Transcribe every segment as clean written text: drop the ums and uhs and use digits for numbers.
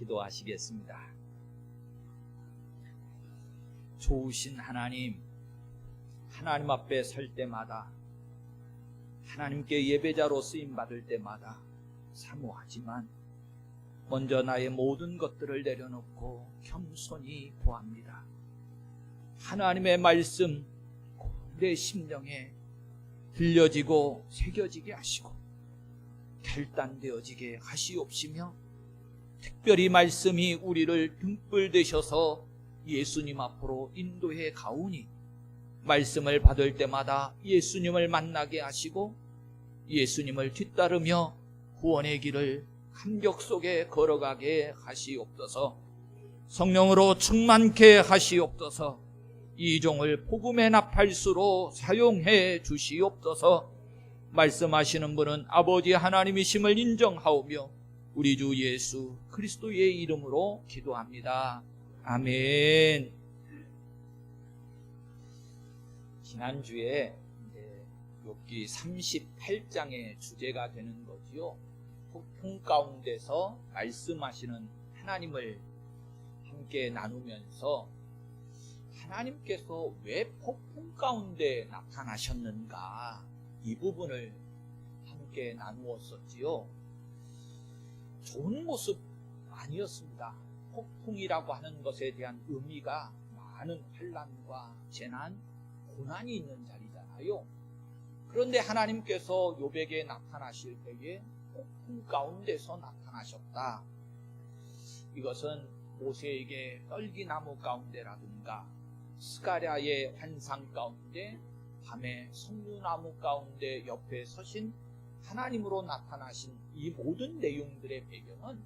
기도하시겠습니다. 좋으신 하나님, 하나님 앞에 설 때마다, 하나님께 예배자로 쓰임받을 때마다 사모하지만 먼저 나의 모든 것들을 내려놓고 겸손히 구합니다. 하나님의 말씀 내 심령에 들려지고 새겨지게 하시고 결단되어지게 하시옵시며, 특별히 말씀이 우리를 등불 되셔서 예수님 앞으로 인도해 가오니 말씀을 받을 때마다 예수님을 만나게 하시고 예수님을 뒤따르며 구원의 길을 감격 속에 걸어가게 하시옵소서. 성령으로 충만케 하시옵소서. 이 종을 복음의 나팔수로 사용해 주시옵소서. 말씀하시는 분은 아버지 하나님이심을 인정하오며 우리 주 예수 그리스도의 이름으로 기도합니다. 아멘. 지난주에 욥기 38장의 주제가 되는 거지요. 폭풍 가운데서 말씀하시는 하나님을 함께 나누면서 하나님께서 왜 폭풍 가운데 나타나셨는가, 이 부분을 함께 나누었었지요. 좋은 모습 아니었습니다. 폭풍이라고 하는 것에 대한 의미가 많은 환난과 재난, 고난이 있는 자리잖아요. 그런데 하나님께서 욥에게 나타나실 때에 폭풍 가운데서 나타나셨다. 이것은 모세에게 떨기나무 가운데라든가 스가랴의 환상 가운데, 밤에 석류나무 가운데 옆에 서신 하나님으로 나타나신 이 모든 내용들의 배경은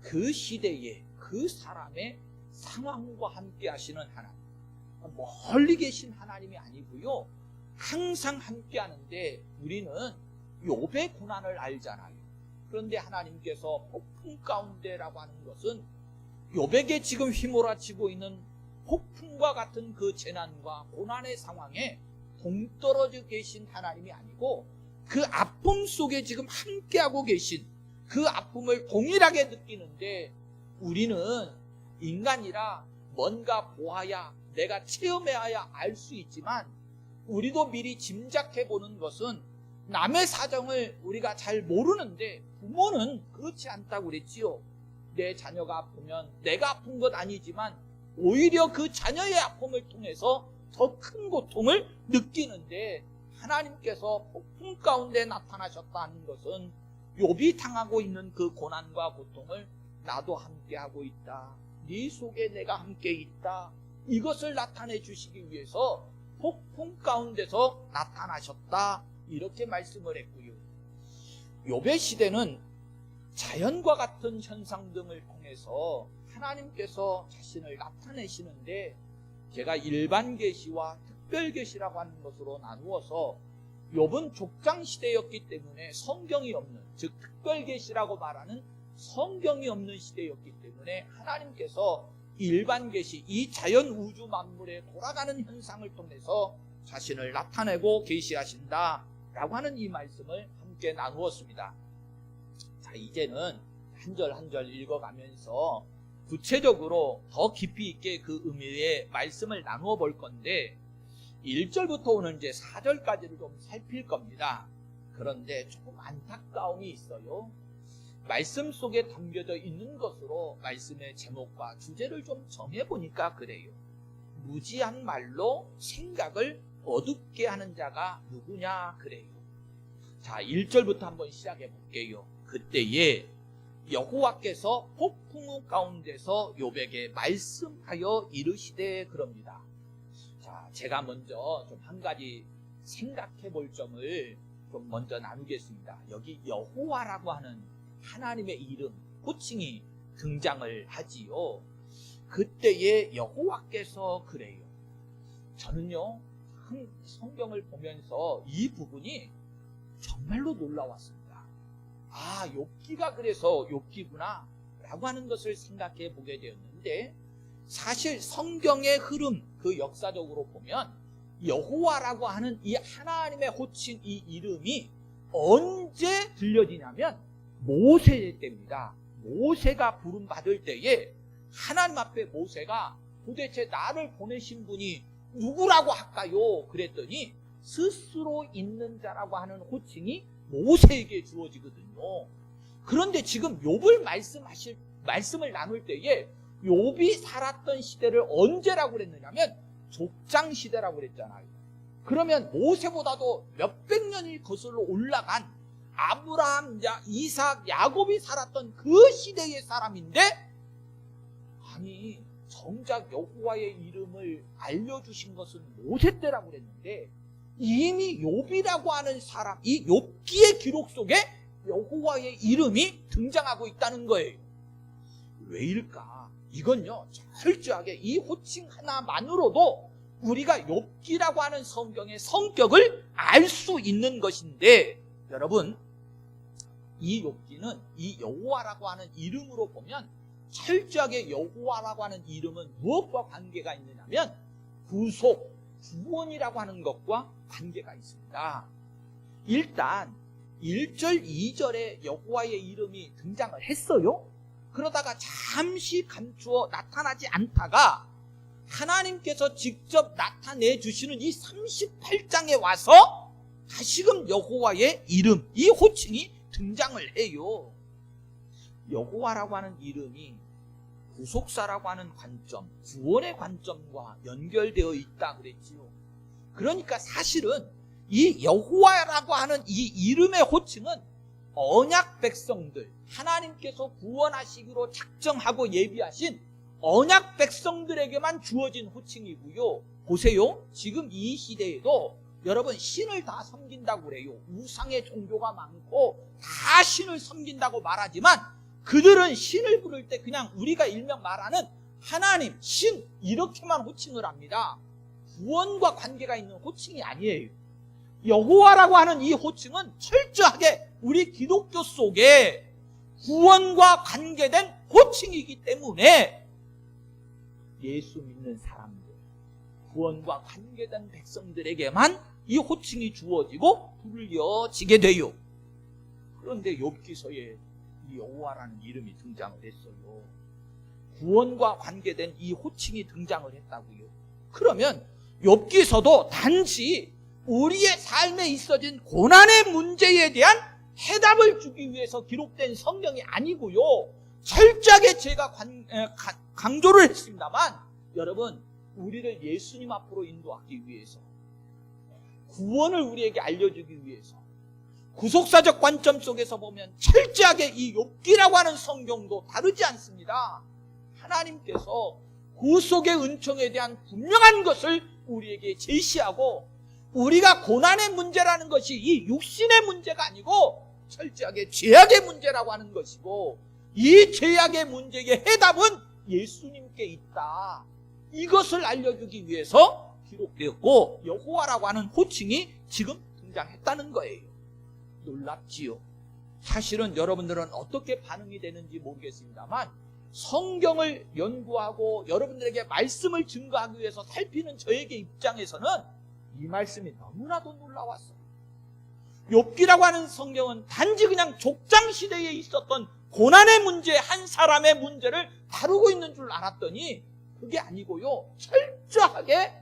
그 시대에 그 사람의 상황과 함께 하시는 하나님, 멀리 계신 하나님이 아니고요, 항상 함께 하는데 우리는 욥의 고난을 알잖아요. 그런데 하나님께서 폭풍 가운데라고 하는 것은 욥에게 지금 휘몰아치고 있는 폭풍과 같은 그 재난과 고난의 상황에 동떨어져 계신 하나님이 아니고 그 아픔 속에 지금 함께하고 계신, 그 아픔을 동일하게 느끼는데 우리는 인간이라 뭔가 보아야, 내가 체험해야 알 수 있지만 우리도 미리 짐작해보는 것은 남의 사정을 우리가 잘 모르는데 부모는 그렇지 않다고 그랬지요. 내 자녀가 아프면 내가 아픈 것 아니지만 오히려 그 자녀의 아픔을 통해서 더 큰 고통을 느끼는데, 하나님께서 폭풍 가운데 나타나셨다는 것은 욥이 당하고 있는 그 고난과 고통을 나도 함께하고 있다, 네 속에 내가 함께 있다, 이것을 나타내 주시기 위해서 폭풍 가운데서 나타나셨다, 이렇게 말씀을 했고요. 욥의 시대는 자연과 같은 현상 등을 통해서 하나님께서 자신을 나타내시는데, 제가 일반 계시와 특별 계시라고 하는 것으로 나누어서, 욥은 족장 시대였기 때문에 성경이 없는, 즉 특별 계시라고 말하는 성경이 없는 시대였기 때문에 하나님께서 일반 계시, 이 자연 우주 만물에 돌아가는 현상을 통해서 자신을 나타내고 계시하신다 라고 하는 이 말씀을 함께 나누었습니다. 자, 이제는 한 절 한 절 읽어가면서 구체적으로 더 깊이 있게 그 의미의 말씀을 나누어 볼 건데, 1절부터 오는 이제 4절까지를 좀 살필 겁니다. 그런데 조금 안타까움이 있어요. 말씀 속에 담겨져 있는 것으로 말씀의 제목과 주제를 좀 정해보니까 그래요. 무지한 말로 생각을 어둡게 하는 자가 누구냐 그래요. 자, 1절부터 한번 시작해 볼게요. 그때에 여호와께서 폭풍 가운데서 욥에게 말씀하여 이르시되, 그럽니다. 자, 제가 먼저 좀 한 가지 생각해 볼 점을 좀 먼저 나누겠습니다. 여기 여호와라고 하는 하나님의 이름, 호칭이 등장을 하지요. 그때에 여호와께서 그래요. 저는요, 성경을 보면서 이 부분이 정말로 놀라웠습니다. 아, 욥기가 그래서 욥기구나 라고 하는 것을 생각해 보게 되었는데, 사실 성경의 흐름, 그 역사적으로 보면 여호와라고 하는 이 하나님의 호칭, 이 이름이 언제 들려지냐면 모세 때입니다. 모세가 부름받을 때에 하나님 앞에 모세가 도대체 나를 보내신 분이 누구라고 할까요? 그랬더니 스스로 있는 자라고 하는 호칭이 모세에게 주어지거든요. 그런데 지금 욥을 말씀을 나눌 때에 욥이 살았던 시대를 언제라고 그랬느냐면 족장 시대라고 그랬잖아요. 그러면 모세보다도 몇백 년이 거슬러 올라간 아브라함, 이삭, 야곱이 살았던 그 시대의 사람인데, 아니 정작 여호와의 이름을 알려주신 것은 모세 때라고 그랬는데 이미 욥이라고 하는 사람, 이 욥기의 기록 속에 여호와의 이름이 등장하고 있다는 거예요. 왜일까? 이건요, 철저하게 이 호칭 하나만으로도 우리가 욥기라고 하는 성경의 성격을 알 수 있는 것인데, 여러분, 이 욥기는 이 여호와라고 하는 이름으로 보면 철저하게 여호와라고 하는 이름은 무엇과 관계가 있느냐면 구속, 구원이라고 하는 것과 관계가 있습니다. 일단 1절, 2절에 여호와의 이름이 등장을 했어요. 그러다가 잠시 감추어 나타나지 않다가 하나님께서 직접 나타내 주시는 이 38장에 와서 다시금 여호와의 이름, 이 호칭이 등장을 해요. 여호와라고 하는 이름이 구속사라고 하는 관점, 구원의 관점과 연결되어 있다 그랬지요. 그러니까 사실은 이 여호와라고 하는 이 이름의 호칭은 언약 백성들, 하나님께서 구원하시기로 작정하고 예비하신 언약 백성들에게만 주어진 호칭이고요. 보세요. 지금 이 시대에도 여러분 신을 다 섬긴다고 그래요. 우상의 종교가 많고 다 신을 섬긴다고 말하지만 그들은 신을 부를 때 그냥 우리가 일명 말하는 하나님, 신 이렇게만 호칭을 합니다. 구원과 관계가 있는 호칭이 아니에요. 여호와라고 하는 이 호칭은 철저하게 우리 기독교 속에 구원과 관계된 호칭이기 때문에 예수 믿는 사람들, 구원과 관계된 백성들에게만 이 호칭이 주어지고 불려지게 돼요. 그런데 욥기서에 이 여호와라는 이름이 등장을 했어요. 구원과 관계된 이 호칭이 등장을 했다고요. 그러면 욥기서도 단지 우리의 삶에 있어진 고난의 문제에 대한 해답을 주기 위해서 기록된 성경이 아니고요. 철저하게 제가 강조를 했습니다만 여러분, 우리를 예수님 앞으로 인도하기 위해서, 구원을 우리에게 알려주기 위해서, 구속사적 관점 속에서 보면 철저하게 이 욥기라고 하는 성경도 다르지 않습니다. 하나님께서 구속의 은총에 대한 분명한 것을 우리에게 제시하고, 우리가 고난의 문제라는 것이 이 육신의 문제가 아니고 철저하게 죄악의 문제라고 하는 것이고, 이 죄악의 문제의 해답은 예수님께 있다, 이것을 알려주기 위해서 기록되었고 여호와라고 하는 호칭이 지금 등장했다는 거예요. 놀랍지요? 사실은 여러분들은 어떻게 반응이 되는지 모르겠습니다만 성경을 연구하고 여러분들에게 말씀을 증거하기 위해서 살피는 저에게 입장에서는 이 말씀이 너무나도 놀라웠어요. 욥기라고 하는 성경은 단지 그냥 족장 시대에 있었던 고난의 문제, 한 사람의 문제를 다루고 있는 줄 알았더니 그게 아니고요, 철저하게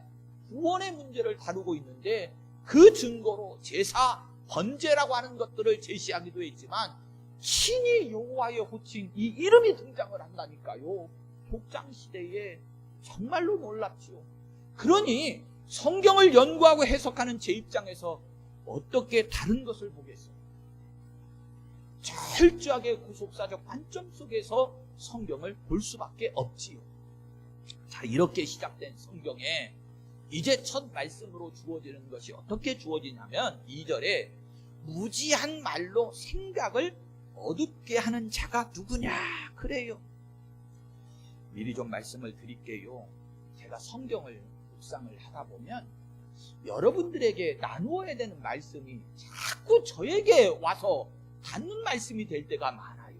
구원의 문제를 다루고 있는데 그 증거로 제사, 번제라고 하는 것들을 제시하기도 했지만 신이 여호와의 호칭, 이 이름이 등장을 한다니까요. 족장 시대에 정말로 놀랍지요. 그러니 성경을 연구하고 해석하는 제 입장에서 어떻게 다른 것을 보겠어요? 철저하게 구속사적 관점 속에서 성경을 볼 수밖에 없지요. 자, 이렇게 시작된 성경에 이제 첫 말씀으로 주어지는 것이 어떻게 주어지냐면 2절에 무지한 말로 생각을 어둡게 하는 자가 누구냐 그래요. 미리 좀 말씀을 드릴게요. 제가 성경을 묵상을 하다 보면 여러분들에게 나누어야 되는 말씀이 자꾸 저에게 와서 닿는 말씀이 될 때가 많아요.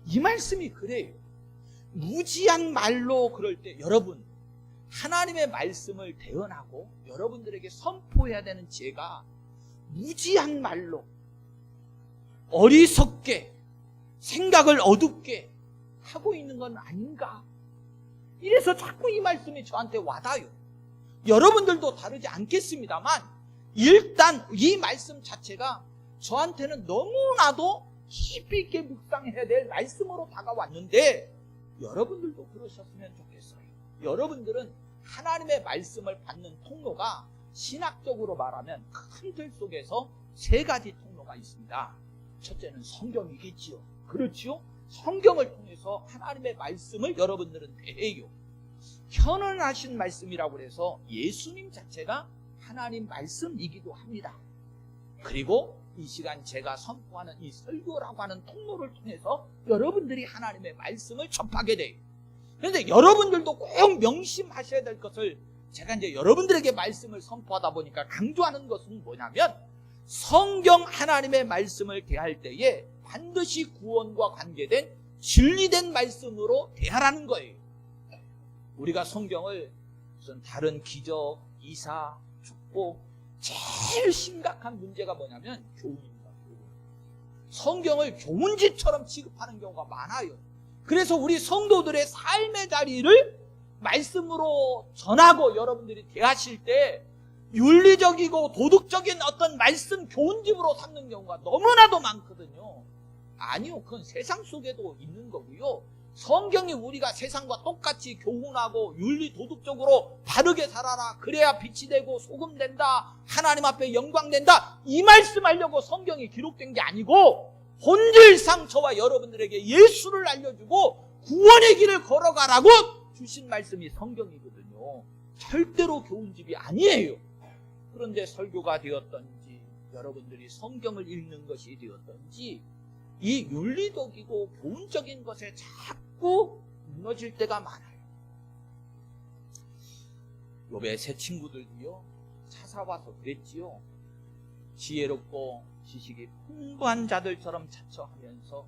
이 말씀이 그래요. 무지한 말로 그럴 때 여러분, 하나님의 말씀을 대언하고 여러분들에게 선포해야 되는 제가 무지한 말로 어리석게 생각을 어둡게 하고 있는 건 아닌가? 이래서 자꾸 이 말씀이 저한테 와닿아요. 여러분들도 다르지 않겠습니다만 일단 이 말씀 자체가 저한테는 너무나도 깊이 있게 묵상해야 될 말씀으로 다가왔는데 여러분들도 그러셨으면 좋겠어요. 여러분들은 하나님의 말씀을 받는 통로가 신학적으로 말하면 큰 틀 속에서 세 가지 통로가 있습니다. 첫째는 성경이겠지요. 그렇지요? 성경을 통해서 하나님의 말씀을 여러분들은 대해요. 현언하신 말씀이라고 해서 예수님 자체가 하나님 말씀이기도 합니다. 그리고 이 시간 제가 선포하는 이 설교라고 하는 통로를 통해서 여러분들이 하나님의 말씀을 접하게 돼요. 그런데 여러분들도 꼭 명심하셔야 될 것을 제가 이제 여러분들에게 말씀을 선포하다 보니까 강조하는 것은 뭐냐면 성경 하나님의 말씀을 대할 때에 반드시 구원과 관계된 진리된 말씀으로 대하라는 거예요. 우리가 성경을 무슨 다른 기적, 이사, 축복 제일 심각한 문제가 뭐냐면 교훈입니다. 성경을 교훈지처럼 취급하는 경우가 많아요. 그래서 우리 성도들의 삶의 자리를 말씀으로 전하고 여러분들이 대하실 때 윤리적이고 도덕적인 어떤 말씀 교훈집으로 삼는 경우가 너무나도 많거든요. 아니요, 그건 세상 속에도 있는 거고요. 성경이 우리가 세상과 똑같이 교훈하고 윤리 도덕적으로 바르게 살아라, 그래야 빛이 되고 소금 된다, 하나님 앞에 영광 된다, 이 말씀하려고 성경이 기록된 게 아니고 본질상 저와 여러분들에게 예수를 알려주고 구원의 길을 걸어가라고 주신 말씀이 성경이거든요. 절대로 교훈집이 아니에요. 그런데 설교가 되었던지 여러분들이 성경을 읽는 것이 되었던지 이 윤리적이고 교훈적인 것에 자꾸 무너질 때가 많아요. 욥의 세 친구들도요, 찾아와서 그랬지요. 지혜롭고 지식이 풍부한 자들처럼 자처하면서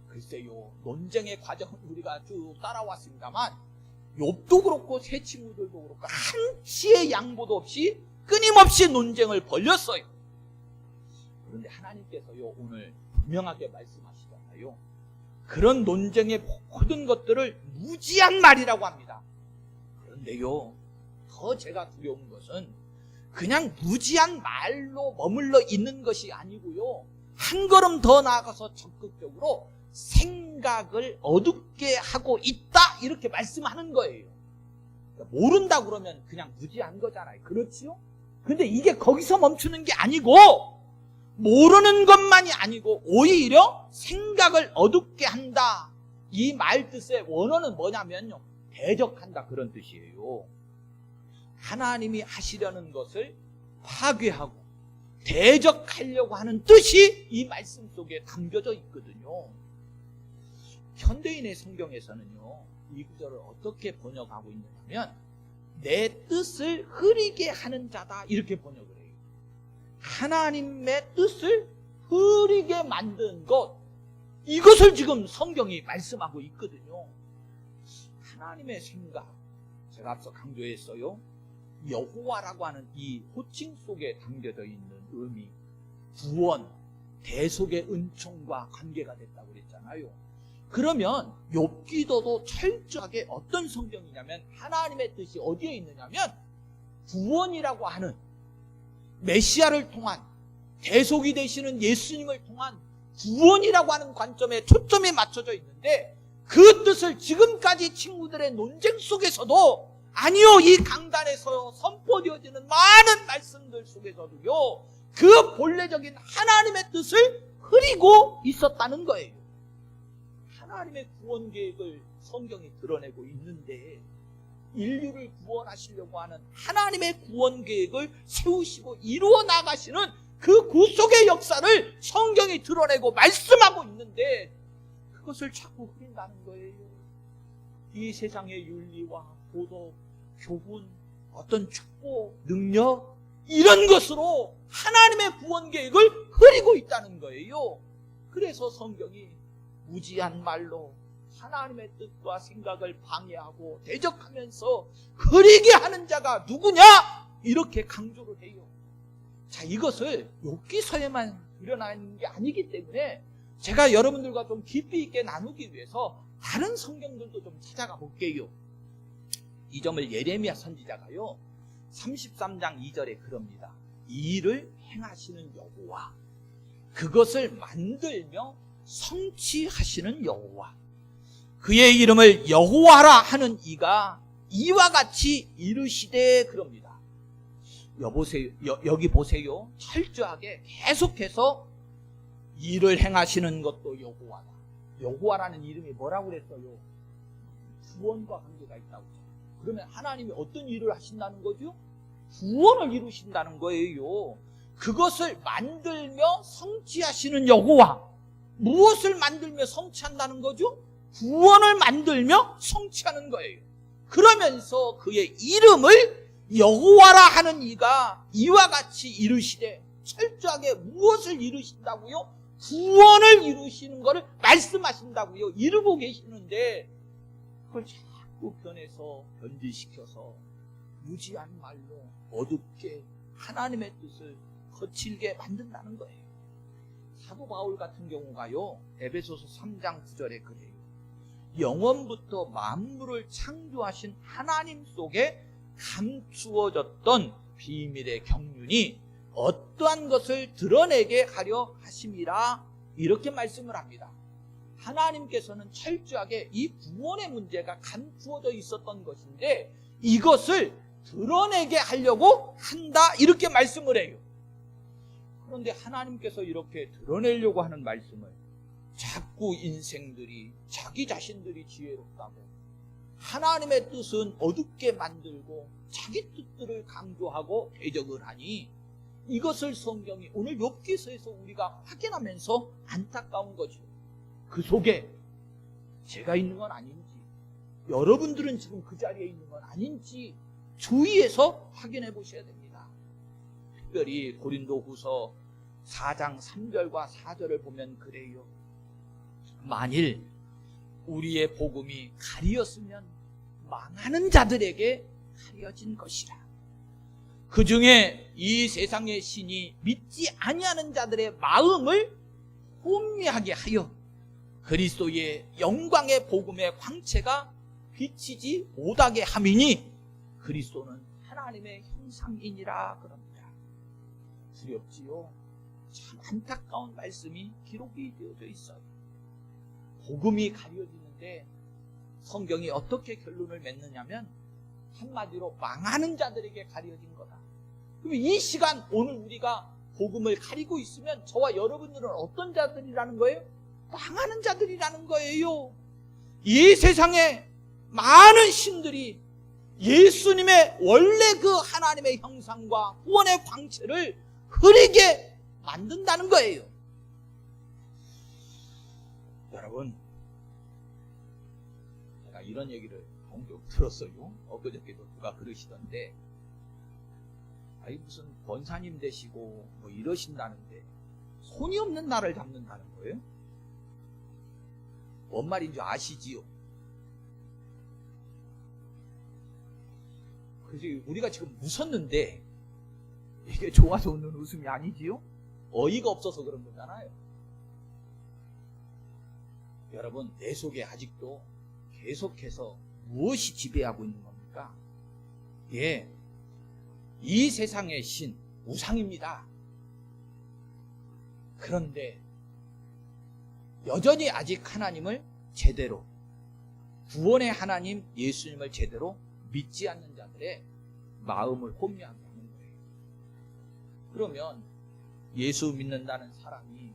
글쎄요, 논쟁의 과정은 우리가 쭉 따라왔습니다만 욥도 그렇고 세 친구들도 그렇고 한치의 양보도 없이 끊임없이 논쟁을 벌였어요. 그런데 하나님께서요, 오늘 분명하게 말씀하시잖아요. 그런 논쟁의 모든 것들을 무지한 말이라고 합니다. 그런데요, 더 제가 두려운 것은 그냥 무지한 말로 머물러 있는 것이 아니고요, 한 걸음 더 나아가서 적극적으로 생각을 어둡게 하고 있다, 이렇게 말씀하는 거예요. 모른다 그러면 그냥 무지한 거잖아요. 그렇지요? 근데 이게 거기서 멈추는 게 아니고 모르는 것만이 아니고 오히려 생각을 어둡게 한다. 이 말 뜻의 원어는 뭐냐면요, 대적한다, 그런 뜻이에요. 하나님이 하시려는 것을 파괴하고 대적하려고 하는 뜻이 이 말씀 속에 담겨져 있거든요. 현대인의 성경에서는요, 이 구절을 어떻게 번역하고 있느냐면 내 뜻을 흐리게 하는 자다, 이렇게 번역을 해요. 하나님의 뜻을 흐리게 만든 것, 이것을 지금 성경이 말씀하고 있거든요. 하나님의 생각, 제가 앞서 강조했어요. 여호와라고 하는 이 호칭 속에 담겨져 있는 의미, 구원, 대속의 은총과 관계가 됐다고 그랬잖아요. 그러면 욥기도도 철저하게 어떤 성경이냐면 하나님의 뜻이 어디에 있느냐면 구원이라고 하는 메시아를 통한, 대속이 되시는 예수님을 통한 구원이라고 하는 관점에 초점이 맞춰져 있는데, 그 뜻을 지금까지 친구들의 논쟁 속에서도, 아니요, 이 강단에서 선포되어지는 많은 말씀들 속에서도요, 그 본래적인 하나님의 뜻을 흐리고 있었다는 거예요. 하나님의 구원 계획을 성경이 드러내고 있는데 인류를 구원하시려고 하는 하나님의 구원 계획을 세우시고 이루어 나가시는 그 구속의 역사를 성경이 드러내고 말씀하고 있는데 그것을 자꾸 흐린다는 거예요. 이 세상의 윤리와 도덕, 교훈, 어떤 축복, 능력, 이런 것으로 하나님의 구원 계획을 흐리고 있다는 거예요. 그래서 성경이 무지한 말로 하나님의 뜻과 생각을 방해하고 대적하면서 흐리게 하는 자가 누구냐? 이렇게 강조를 해요. 자, 이것을 욥기서에만 일어나는 게 아니기 때문에 제가 여러분들과 좀 깊이 있게 나누기 위해서 다른 성경들도 좀 찾아가 볼게요. 이 점을 예레미야 선지자가요 33장 2절에 그럽니다. 이 일을 행하시는 여호와, 그것을 만들며 성취하시는 여호와, 그의 이름을 여호와라 하는 이가 이와 같이 이르시되 그럽니다. 여기 보세요. 철저하게 계속해서 일을 행하시는 것도 여호와다. 여호와라는 이름이 뭐라고 그랬어요? 구원과 관계가 있다고. 그러면 하나님이 어떤 일을 하신다는 거죠? 구원을 이루신다는 거예요. 그것을 만들며 성취하시는 여호와. 무엇을 만들며 성취한다는 거죠? 구원을 만들며 성취하는 거예요. 그러면서 그의 이름을 여호와라 하는 이가 이와 같이 이르시되, 철저하게 무엇을 이루신다고요? 구원을 이루시는 것을 말씀하신다고요. 이루고 계시는데 그걸 자꾸 변해서 변질시켜서 무지한 말로 어둡게 하나님의 뜻을 거칠게 만든다는 거예요. 사도 바울 같은 경우가요 에베소서 3장 9절에 그래요. 영원부터 만물을 창조하신 하나님 속에 감추어졌던 비밀의 경륜이 어떠한 것을 드러내게 하려 하심이라, 이렇게 말씀을 합니다. 하나님께서는 철저하게 이 구원의 문제가 감추어져 있었던 것인데 이것을 드러내게 하려고 한다, 이렇게 말씀을 해요. 그런데 하나님께서 이렇게 드러내려고 하는 말씀을 자꾸 인생들이 자기 자신들이 지혜롭다고 하나님의 뜻은 어둡게 만들고 자기 뜻들을 강조하고 대적을 하니, 이것을 성경이 오늘 욥기서에서 우리가 확인하면서 안타까운 거죠. 그 속에 제가 있는 건 아닌지, 여러분들은 지금 그 자리에 있는 건 아닌지 주의해서 확인해 보셔야 됩니다. 특별히 고린도후서 4장 3절과 4절을 보면 그래요. 만일 우리의 복음이 가리었으면 망하는 자들에게 가려진 것이라. 그 중에 이 세상의 신이 믿지 아니하는 자들의 마음을 혼미하게 하여 그리스도의 영광의 복음의 광채가 비치지 못하게 함이니 그리스도는 하나님의 형상이니라 그럽니다. 두렵지요? 참 안타까운 말씀이 기록이 되어져 있어요. 복음이 가려지는데 성경이 어떻게 결론을 맺느냐면 한마디로 망하는 자들에게 가려진 거다. 그럼 이 시간 오늘 우리가 복음을 가리고 있으면 저와 여러분들은 어떤 자들이라는 거예요? 망하는 자들이라는 거예요. 이 세상에 많은 신들이 예수님의 원래 그 하나님의 형상과 구원의 광채를 흐리게 만든다는 거예요. 여러분, 제가 이런 얘기를 종종 들었어요. 엊그저께도 누가 그러시던데, 아니 무슨 권사님 되시고 뭐 이러신다는데 손이 없는 나를 잡는다는 거예요? 뭔 말인 줄 아시지요? 그래서 우리가 지금 웃었는데 이게 좋아서 웃는 웃음이 아니지요? 어이가 없어서 그런 거잖아요. 여러분, 내 속에 아직도 계속해서 무엇이 지배하고 있는 겁니까? 예, 이 세상의 신, 우상입니다. 그런데 여전히 아직 하나님을 제대로, 구원의 하나님 예수님을 제대로 믿지 않는 자들의 마음을 혼미하게 하는 거예요. 그러면 예수 믿는다는 사람이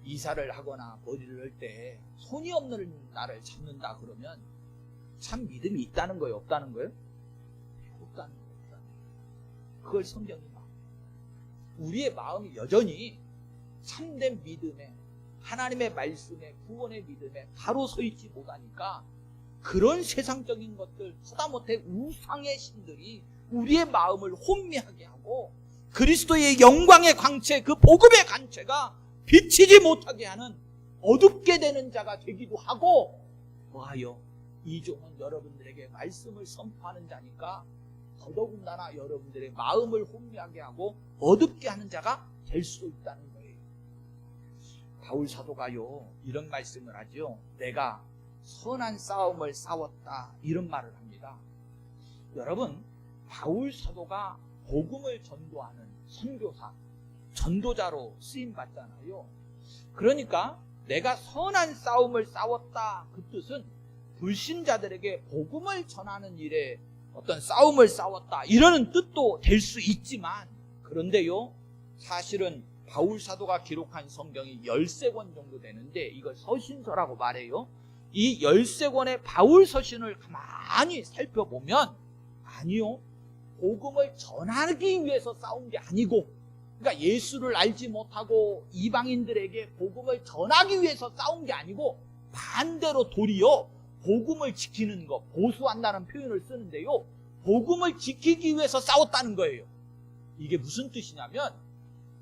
이사를 하거나 머리를 할 때 손이 없는 나를 잡는다 그러면 참 믿음이 있다는 거예요? 없다는 거예요? 없다는 거예요. 그걸 성경이 막 우리의 마음이 여전히 참된 믿음에, 하나님의 말씀에, 구원의 믿음에 바로 서 있지 못하니까 그런 세상적인 것들, 하다못해 우상의 신들이 우리의 마음을 혼미하게 하고 그리스도의 영광의 광채, 그 복음의 광채가 비치지 못하게 하는 어둡게 되는 자가 되기도 하고, 뭐하여 이 종은 여러분들에게 말씀을 선포하는 자니까 더더군다나 여러분들의 마음을 혼미하게 하고 어둡게 하는 자가 될 수도 있다는 거예요. 바울 사도가요 이런 말씀을 하죠. 내가 선한 싸움을 싸웠다 이런 말을 합니다. 여러분, 바울 사도가 복음을 전도하는 선교사, 전도자로 쓰임 받잖아요. 그러니까 내가 선한 싸움을 싸웠다 그 뜻은 불신자들에게 복음을 전하는 일에 어떤 싸움을 싸웠다 이러는 뜻도 될 수 있지만, 그런데요 사실은 바울 사도가 기록한 성경이 13권 정도 되는데 이걸 서신서라고 말해요. 이 13권의 바울 서신을 가만히 살펴보면 아니요, 복음을 전하기 위해서 싸운 게 아니고, 그러니까 예수를 알지 못하고 이방인들에게 복음을 전하기 위해서 싸운 게 아니고 반대로 도리어 복음을 지키는 것, 보수한다는 표현을 쓰는데요, 복음을 지키기 위해서 싸웠다는 거예요. 이게 무슨 뜻이냐면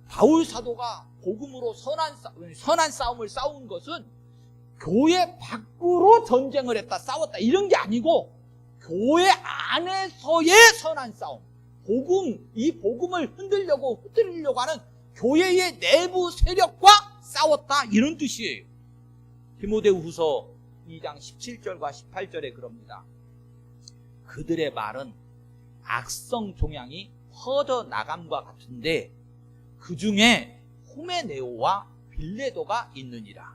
바울 사도가 복음으로 선한 싸움을 싸운 것은 교회 밖으로 전쟁을 했다, 싸웠다 이런 게 아니고 교회 안에서의 선한 싸움, 이 복음을 흔들려고 하는 교회의 내부 세력과 싸웠다 이런 뜻이에요. 디모데후서 2장 17절과 18절에 그럽니다. 그들의 말은 악성 종양이 퍼져나감과 같은데 그 중에 후메네오와 빌레도가 있느니라.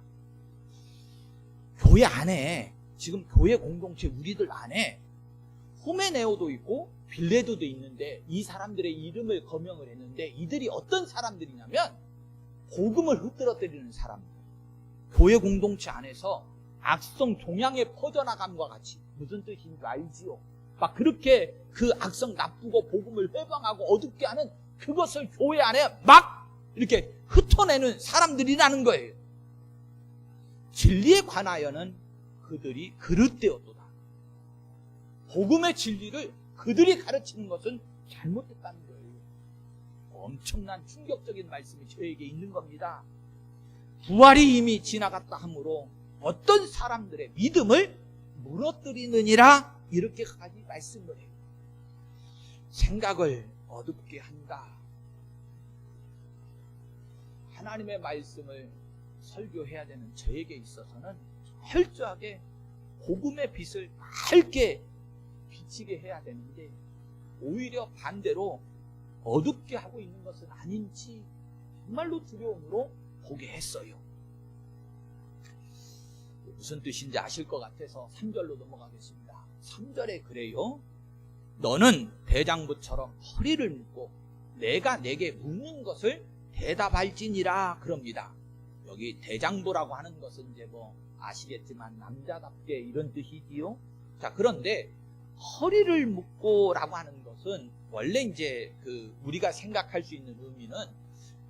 교회 안에, 지금 교회 공동체 우리들 안에 후메네오도 있고 빌레도도 있는데 이 사람들의 이름을 거명을 했는데 이들이 어떤 사람들이냐면 복음을 흩뜨러뜨리는 사람들. 교회 공동체 안에서 악성 종양에 퍼져나감과 같이, 무슨 뜻인지 알지요? 막 그렇게 그 악성 나쁘고 복음을 회방하고 어둡게 하는 그것을 교회 안에 막 이렇게 흩어내는 사람들이라는 거예요. 진리에 관하여는 그들이 그릇되었도다. 복음의 진리를 그들이 가르치는 것은 잘못됐다는 거예요. 엄청난 충격적인 말씀이 저에게 있는 겁니다. 부활이 이미 지나갔다 하므로 어떤 사람들의 믿음을 무너뜨리느니라 이렇게까지 말씀을 해요. 생각을 어둡게 한다. 하나님의 말씀을 설교해야 되는 저에게 있어서는 철저하게 복음의 빛을 밝게 비치게 해야 되는데 오히려 반대로 어둡게 하고 있는 것은 아닌지 정말로 두려움으로 보게 했어요. 무슨 뜻인지 아실 것 같아서 3절로 넘어가겠습니다. 3절에 그래요. 너는 대장부처럼 허리를 묶고 내가 내게 묻는 것을 대답할지니라 그럽니다. 여기 대장부라고 하는 것은 이제 뭐 아시겠지만 남자답게 이런 뜻이지요. 자, 그런데 허리를 묶고라고 하는 것은 원래 이제 우리가 생각할 수 있는 의미는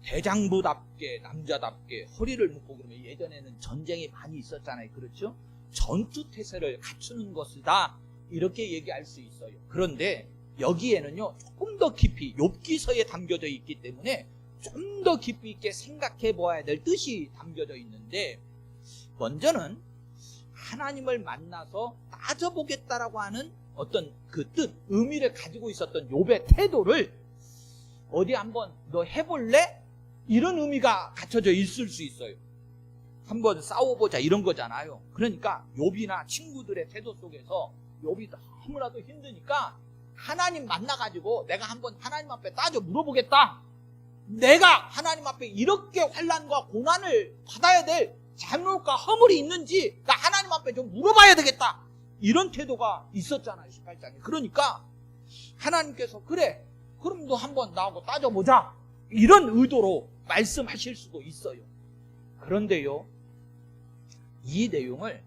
대장부답게 남자답게 허리를 묶고, 그러면 예전에는 전쟁이 많이 있었잖아요. 그렇죠? 전투 태세를 갖추는 것이다 이렇게 얘기할 수 있어요. 그런데 여기에는요 조금 더 깊이 욥기서에 담겨져 있기 때문에 좀 더 깊이 있게 생각해 보아야 될 뜻이 담겨져 있는데, 먼저는 하나님을 만나서 따져보겠다라고 하는 어떤 그 뜻, 의미를 가지고 있었던 욥의 태도를 어디 한번 너 해볼래? 이런 의미가 갖춰져 있을 수 있어요. 한번 싸워보자 이런 거잖아요. 그러니까 욥이나 친구들의 태도 속에서 욥이 너무나도 힘드니까 하나님 만나가지고 내가 한번 하나님 앞에 따져 물어보겠다. 내가 하나님 앞에 이렇게 환난과 고난을 받아야 될 잘못과 허물이 있는지 나 하나님 앞에 좀 물어봐야 되겠다. 이런 태도가 있었잖아요, 18장에. 그러니까 하나님께서 그래, 그럼 너 한번 나하고 따져보자. 이런 의도로 말씀하실 수도 있어요. 그런데요, 이 내용을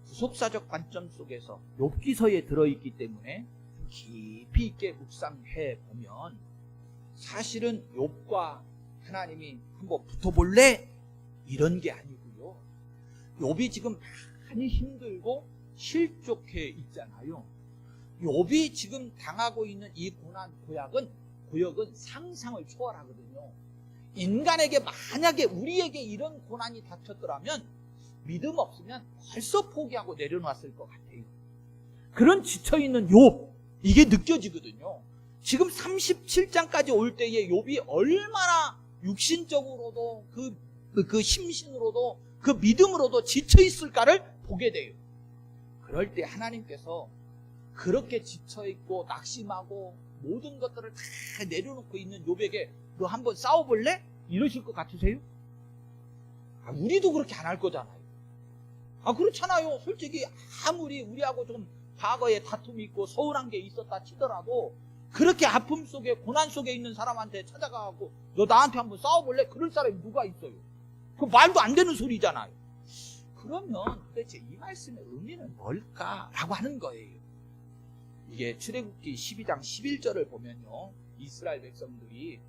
구속사적 관점 속에서 욥기서에 들어있기 때문에 깊이 있게 묵상해 보면 사실은 욥과 하나님이 한번 붙어볼래? 이런 게 아니고요. 욥이 지금 많이 힘들고 실족해 있잖아요. 욥이 지금 당하고 있는 이 고난 고역은 상상을 초월하거든요. 인간에게 만약에 우리에게 이런 고난이 닥쳤더라면 믿음 없으면 벌써 포기하고 내려놨을 것 같아요. 그런 지쳐있는 욥, 이게 느껴지거든요. 지금 37장까지 올 때에 욥이 얼마나 육신적으로도 그 그 심신으로도 그 믿음으로도 지쳐 있을까를 보게 돼요. 그럴 때 하나님께서 그렇게 지쳐 있고 낙심하고 모든 것들을 다 내려놓고 있는 욥에게 너 한번 싸워볼래? 이러실 것 같으세요? 우리도 그렇게 안 할 거잖아요. 그렇잖아요. 솔직히 아무리 우리하고 좀 과거에 다툼이 있고 서운한 게 있었다 치더라도 그렇게 아픔 속에 고난 속에 있는 사람한테 찾아가고 너 나한테 한번 싸워볼래? 그럴 사람이 누가 있어요? 그 말도 안 되는 소리잖아요. 그러면 도대체 이 말씀의 의미는 뭘까라고 하는 거예요. 이게 출애굽기 12장 11절을 보면요, 이스라엘 백성들이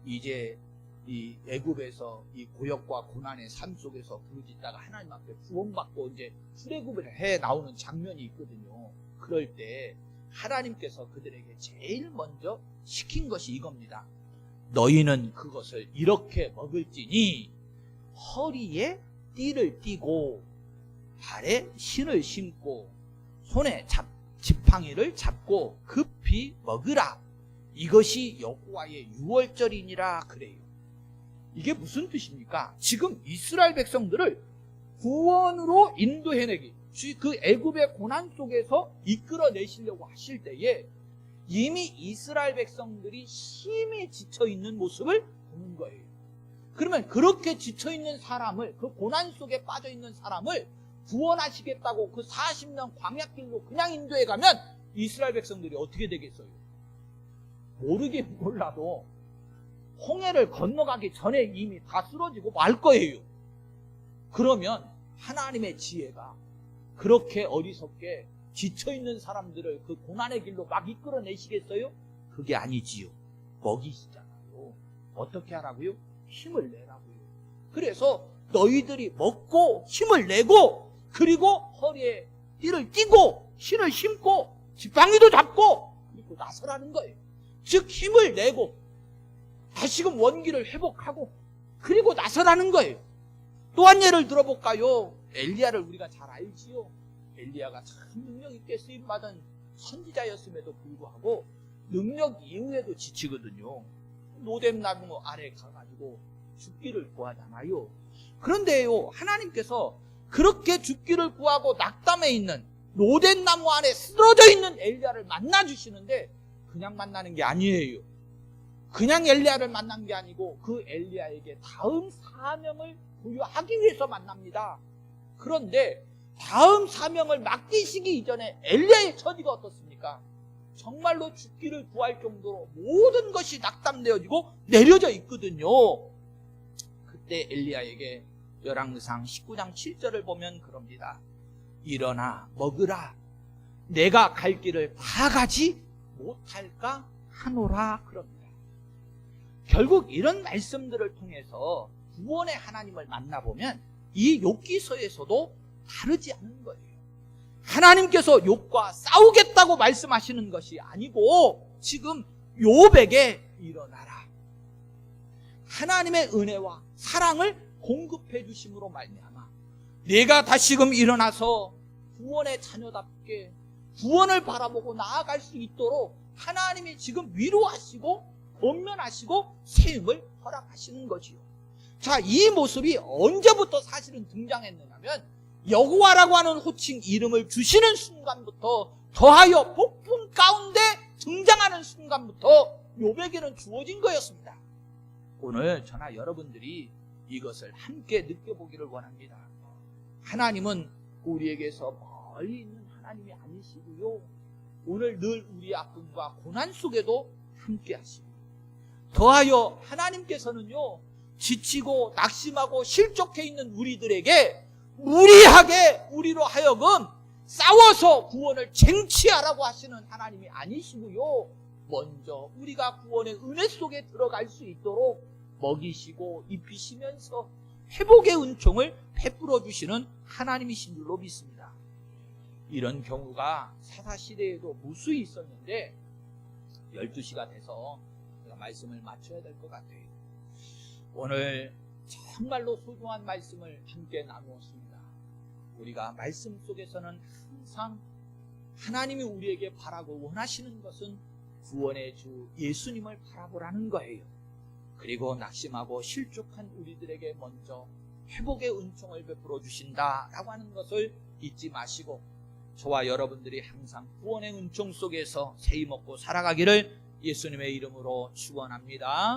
이제 이 애굽에서 이 고역과 고난의 삶 속에서 부르짖다가 하나님 앞에 구원받고 이제 출애굽을 해 나오는 장면이 있거든요. 그럴 때 하나님께서 그들에게 제일 먼저 시킨 것이 이겁니다. 너희는 그것을 이렇게 먹을지니 허리에 띠를 띠고 발에 신을 신고 손에 지팡이를 잡고 급히 먹으라. 이것이 여호와의 유월절이니라 그래요. 이게 무슨 뜻입니까? 지금 이스라엘 백성들을 구원으로 인도해내기, 그 애굽의 고난 속에서 이끌어내시려고 하실 때에 이미 이스라엘 백성들이 힘이 지쳐있는 모습을 보는 거예요. 그러면 그렇게 지쳐있는 사람을, 그 고난 속에 빠져있는 사람을 구원하시겠다고 그 40년 광야길로 그냥 인도해 가면 이스라엘 백성들이 어떻게 되겠어요? 모르긴 몰라도 홍해를 건너가기 전에 이미 다 쓰러지고 말 거예요. 그러면 하나님의 지혜가 그렇게 어리석게 지쳐있는 사람들을 그 고난의 길로 막 이끌어내시겠어요? 그게 아니지요. 먹이시잖아요. 어떻게 하라고요? 힘을 내라고요. 그래서 너희들이 먹고 힘을 내고 그리고 허리에 띠를 띠고 신을 신고 지팡이도 잡고 그리고 나서라는 거예요. 즉 힘을 내고 다시금 원기를 회복하고 그리고 나서라는 거예요. 또 한 예를 들어볼까요? 엘리야를 우리가 잘 알지요. 엘리야가 참 능력 있게 쓰임받은 선지자였음에도 불구하고 능력 이후에도 지치거든요. 노뎀나무 아래 가가지고 죽기를 구하잖아요. 그런데요, 하나님께서 그렇게 죽기를 구하고 낙담해 있는 노뎀나무 아래 쓰러져 있는 엘리야를 만나주시는데 그냥 만나는 게 아니에요. 그냥 엘리야를 만난 게 아니고 그 엘리야에게 다음 사명을 부여하기 위해서 만납니다. 그런데 다음 사명을 맡기시기 이전에 엘리야의 처지가 어떻습니까? 정말로 죽기를 구할 정도로 모든 것이 낙담되어지고 내려져 있거든요. 그때 엘리야에게 열왕기상 19장 7절을 보면 그럽니다. 일어나 먹으라. 내가 갈 길을 다 가지 못할까 하노라 그럽니다. 결국 이런 말씀들을 통해서 구원의 하나님을 만나보면 이 욥기서에서도 다르지 않은 거예요. 하나님께서 욥과 싸우겠다고 말씀하시는 것이 아니고 지금 욥에게 일어나라. 하나님의 은혜와 사랑을 공급해 주심으로 말미암아 내가 다시금 일어나서 구원의 자녀답게 구원을 바라보고 나아갈 수 있도록 하나님이 지금 위로하시고 권면하시고 세움을 허락하시는 거지요. 자, 이 모습이 언제부터 사실은 등장했느냐면 여호와라고 하는 호칭 이름을 주시는 순간부터 더하여 폭풍 가운데 등장하는 순간부터 욥에게는 주어진 거였습니다. 오늘 저나 여러분들이 이것을 함께 느껴보기를 원합니다. 하나님은 우리에게서 멀리 있는 하나님이 아니시고요, 오늘 늘 우리의 아픔과 고난 속에도 함께 하시고, 더하여 하나님께서는요 지치고 낙심하고 실족해 있는 우리들에게 무리하게 우리로 하여금 싸워서 구원을 쟁취하라고 하시는 하나님이 아니시고요, 먼저 우리가 구원의 은혜 속에 들어갈 수 있도록 먹이시고 입히시면서 회복의 은총을 베풀어 주시는 하나님이신 줄로 믿습니다. 이런 경우가 사사시대에도 무수히 있었는데 12시가 돼서 제가 말씀을 마쳐야 될 것 같아요. 오늘 정말로 소중한 말씀을 함께 나누었습니다. 우리가 말씀 속에서는 항상 하나님이 우리에게 바라고 원하시는 것은 구원의 주 예수님을 바라보라는 거예요. 그리고 낙심하고 실족한 우리들에게 먼저 회복의 은총을 베풀어 주신다라고 하는 것을 잊지 마시고 저와 여러분들이 항상 구원의 은총 속에서 세임 얻고 살아가기를 예수님의 이름으로 축원합니다.